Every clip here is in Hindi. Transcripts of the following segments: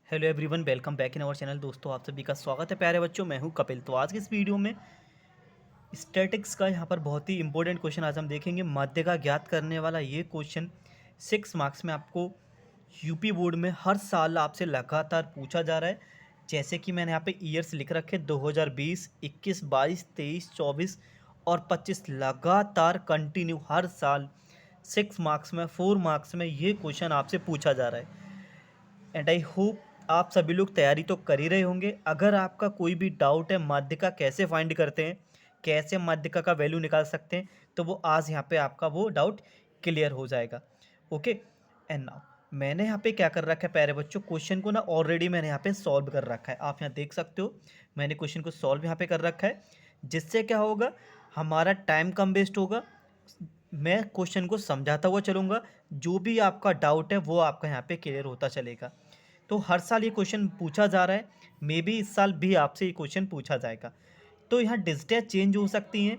Hello everyone, welcome back in our channel. दोस्तों, आप सभी का स्वागत है प्यारे बच्चों। मैं हूं कपिल। तो आज की इस वीडियो में स्टैटिक्स का यहाँ पर बहुत ही इंपॉर्टेंट क्वेश्चन आज हम देखेंगे। माध्य का ज्ञात करने वाला ये क्वेश्चन 6 मार्क्स में आपको यूपी बोर्ड में हर साल आपसे लगातार पूछा जा रहा है। जैसे कि मैंने यहाँ पे ईयर्स लिख रखे 2020, 21, 22, 23, 24 और 25 लगातार कंटिन्यू हर साल 6 मार्क्स में 4 मार्क्स में ये क्वेश्चन आपसे पूछा जा रहा है। एंड आई होप आप सभी लोग तैयारी तो कर ही रहे होंगे। अगर आपका कोई भी डाउट है माध्यिका कैसे फाइंड करते हैं, कैसे माध्यिका का वैल्यू निकाल सकते हैं, तो वो आज यहाँ पे आपका वो डाउट क्लियर हो जाएगा। ओके, एंड नाउ मैंने यहाँ पे क्या कर रखा है प्यारे बच्चों, क्वेश्चन को ना ऑलरेडी मैंने यहाँ पे सॉल्व कर रखा है। आप यहाँ देख सकते हो मैंने क्वेश्चन को सॉल्व यहाँ पे कर रखा है। जिससे क्या होगा, हमारा टाइम कम वेस्ट होगा। मैं क्वेश्चन को समझाता हुआ चलूँगा, जो भी आपका डाउट है वो आपका यहाँ पे क्लियर होता चलेगा। तो हर साल ये क्वेश्चन पूछा जा रहा है, मे बी इस साल भी आपसे ये क्वेश्चन पूछा जाएगा। तो यहाँ डिजिटें चेंज हो सकती हैं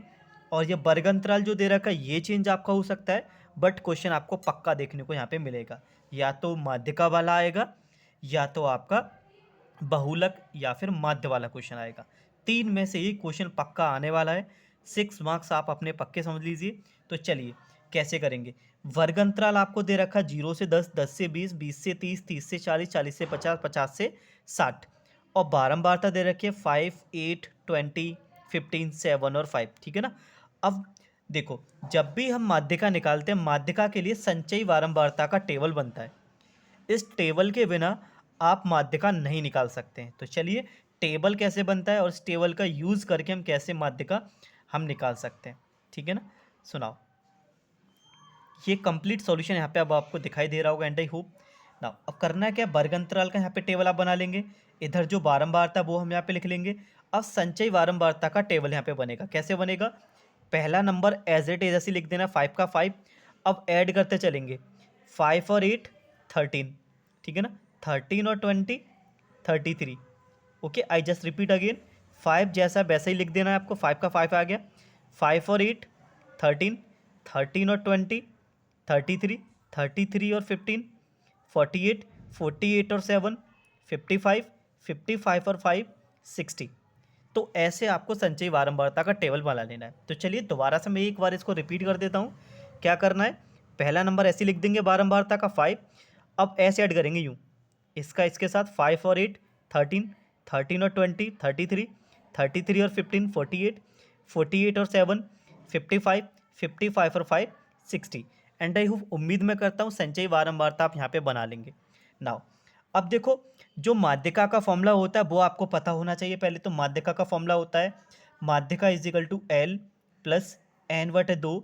और ये वर्ग अंतराल जो दे रखा है ये चेंज आपका हो सकता है, बट क्वेश्चन आपको पक्का देखने को यहाँ पे मिलेगा। या तो माध्यिका वाला आएगा, या तो आपका बहुलक, या फिर माध्य वाला क्वेश्चन आएगा। तीन में से एक क्वेश्चन पक्का आने वाला है। 6 मार्क्स आप अपने पक्के समझ लीजिए। तो चलिए कैसे करेंगे। वर्ग अंतराल आपको दे रखा 0 से 10, 10 से 20, 20 से 30, 30 से 40, 40 से 50, 50 से 60। और बारंबारता दे रखी है 5, 8, 20, 15, 7 और 5। ठीक है ना। अब देखो, जब भी हम माध्यिका निकालते हैं, माध्यिका के लिए संचयी बारंबारता का टेबल बनता है। इस टेबल के बिना आप माध्यिका नहीं निकाल सकते हैं। तो चलिए टेबल कैसे बनता है और इस टेबल का यूज़ करके हम कैसे माध्यिका हम निकाल सकते हैं। ठीक है ना, सुनाओ। ये कंप्लीट सॉल्यूशन यहाँ पे अब आपको दिखाई दे रहा होगा एंड आई होप। ना अब करना है क्या, वर्ग अंतराल का यहाँ पे टेबल आप बना लेंगे। इधर जो बारंबारता वो हम यहाँ पे लिख लेंगे। अब संचयी बारंबारता का टेबल यहाँ पे बनेगा। कैसे बनेगा, पहला नंबर एज इट इज ऐसे लिख देना, 5 का 5। अब ऐड करते चलेंगे, 5 और 8 13। ठीक है ना, 13 और 20 33। Okay, I just repeat again, 5 जैसा वैसा ही लिख देना है आपको। 5 का 5 आ गया, 5 और 8 13, 13 और 20 33, 33 और 15 48, 48 और 7 55, 55 और 5 60। तो ऐसे आपको संचयी बारंबारता का टेबल बना लेना है। तो चलिए दोबारा से मैं एक बार इसको रिपीट कर देता हूँ। क्या करना है, पहला नंबर ऐसे लिख देंगे बारंबारता का 5। अब ऐसे ऐड करेंगे यूँ, इसका इसके साथ 5 और 8 13, 13 और 20 33, 33 और 15 48, 48 और 7 55, 55 और 5 60। एंड आई होप, उम्मीद मैं करता हूँ संचयी बारंबारता आप यहाँ पे बना लेंगे। नाउ अब देखो, जो माध्यिका का फॉर्मूला होता है वो आपको पता होना चाहिए। पहले तो माध्यिका का फॉर्मूला होता है, माध्यिका is equal to L plus N बटे 2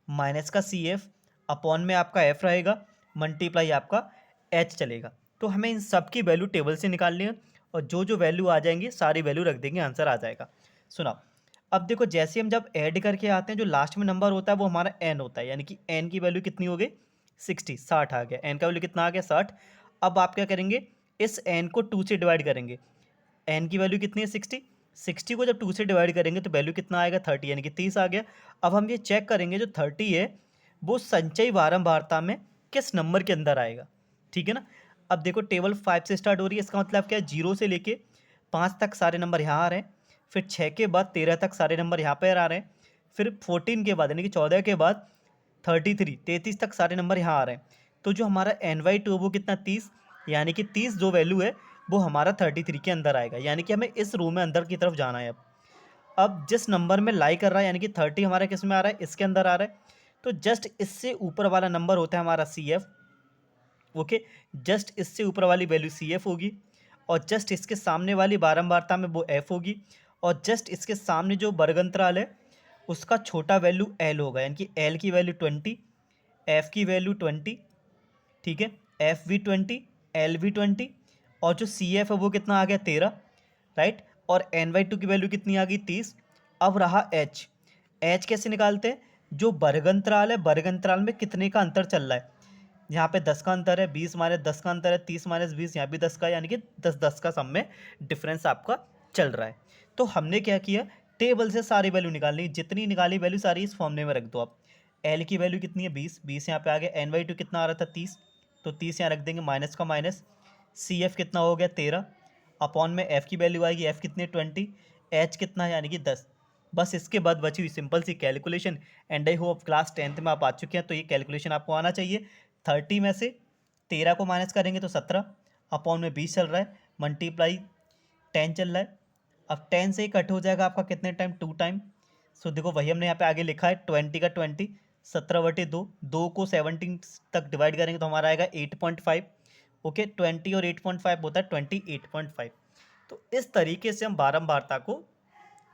माइनस का सी एफ अपॉन में आपका एफ रहेगा, मल्टीप्लाई आपका एच चलेगा। तो हमें इन सब की वैल्यू टेबल से निकालनी है और जो जो वैल्यू आ जाएंगी सारी वैल्यू रख देंगे, आंसर आ जाएगा। सुनाओ। अब देखो, जैसे हम जब ऐड करके आते हैं, जो लास्ट में नंबर होता है वो हमारा एन होता है, यानी कि एन की वैल्यू कितनी हो गई 60, 60 आ गया। एन का वैल्यू कितना आ गया 60। अब आप क्या करेंगे, इस एन को 2 से डिवाइड करेंगे। एन की वैल्यू कितनी है 60, 60 को जब 2 से डिवाइड करेंगे तो वैल्यू कितना आएगा 30, यानी कि 30 आ गया। अब हम ये चेक करेंगे जो 30 है वो संचयी बारंबारता में किस नंबर के अंदर आएगा। ठीक है ना। अब देखो टेबल 5 से स्टार्ट हो रही है, इसका मतलब क्या है, 0 से लेके 5 तक सारे नंबर यहाँ आ रहे हैं। फिर 6 के बाद 13 तक सारे नंबर यहाँ पर आ रहे हैं। फिर 14 के बाद यानी कि 14 के बाद 33, 33 तक सारे नंबर यहाँ आ रहे हैं। तो जो हमारा NY2 वो कितना 30, यानी कि 30 जो वैल्यू है वो हमारा 33 के अंदर आएगा। यानी कि हमें इस रो में अंदर की तरफ जाना है। अब जिस नंबर में लाई कर रहा है, यानी कि 30 हमारा किस में आ रहा है, इसके अंदर आ रहा है। तो जस्ट इससे ऊपर वाला नंबर होता है हमारा CF। ओके, जस्ट इससे ऊपर वाली वैल्यू CF होगी और जस्ट इसके सामने वाली बारंबारता में वो F होगी और जस्ट इसके सामने जो वर्ग अंतराल है उसका छोटा वैल्यू L होगा, यानी कि L की वैल्यू 20, F की वैल्यू 20। ठीक है, एफ वी 20, एल वी 20 और जो सी एफ है वो कितना आ गया 13, राइट। और NY2 की वैल्यू कितनी आ गई 30। अब रहा एच, एच कैसे निकालते हैं, जो वर्गंतराल है वर्गंतराल में कितने का अंतर चल रहा है। यहाँ पे 10 का अंतर है, 20 माइनस 10 का अंतर है, 30 माइनस 20, यहाँ भी 10 का, यानी कि 10 10 का सब में डिफरेंस आपका चल रहा है। तो हमने क्या किया, टेबल से सारी वैल्यू निकालनी, जितनी निकाली वैल्यू सारी इस फॉर्मूले में रख दो आप। एल की वैल्यू कितनी है 20, 20 यहाँ पे आ गया। NY2 कितना आ रहा था 30, तो 30 यहाँ रख देंगे, माइनस का माइनस, सी एफ कितना हो गया 13, अपॉन में एफ़ की वैल्यू आएगी, एफ़ कितनी 20, एच कितना है यानी कि 10। बस इसके बाद बची हुई सिंपल सी calculation. And I hope class 10th में आप आ चुके हैं तो ये कैलकुलेशन आपको आना चाहिए। 30 में से 13 को माइनस करेंगे तो 17, अपॉन में 20 चल रहा है, मल्टीप्लाई 10 चल रहा है। अब 10 से ही कट हो जाएगा आपका कितने टाइम, 2 टाइम। सो देखो वही हमने यहाँ पे आगे लिखा है 20 का 20, 17/2, 2 को 17 तक डिवाइड करेंगे तो हमारा आएगा 8.5। ओके, 20 और 8.5 होता है 28.5। तो इस तरीके से हम बारंबारता को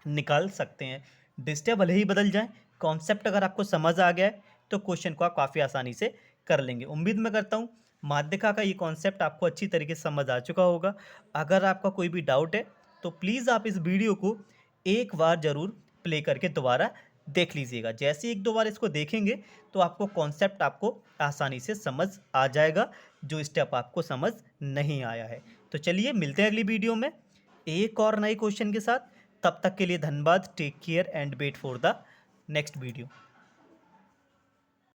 निकाल सकते हैं। डिस्टेंस भले ही बदल जाए, कॉन्सेप्ट अगर आपको समझ आ गया है तो क्वेश्चन को आप काफ़ी आसानी से कर लेंगे। उम्मीद मैं करता हूँ माध्यिका का ये कॉन्सेप्ट आपको अच्छी तरीके से समझ आ चुका होगा। अगर आपका कोई भी डाउट है तो प्लीज़ आप इस वीडियो को एक बार ज़रूर प्ले करके दोबारा देख लीजिएगा। जैसे एक दो बार इसको देखेंगे तो आपको कॉन्सेप्ट आपको आसानी से समझ आ जाएगा, जो स्टेप आपको समझ नहीं आया है। तो चलिए मिलते हैं अगली वीडियो में एक और नए क्वेश्चन के साथ। तब तक के लिए धन्यवाद। Take care and wait for the next video.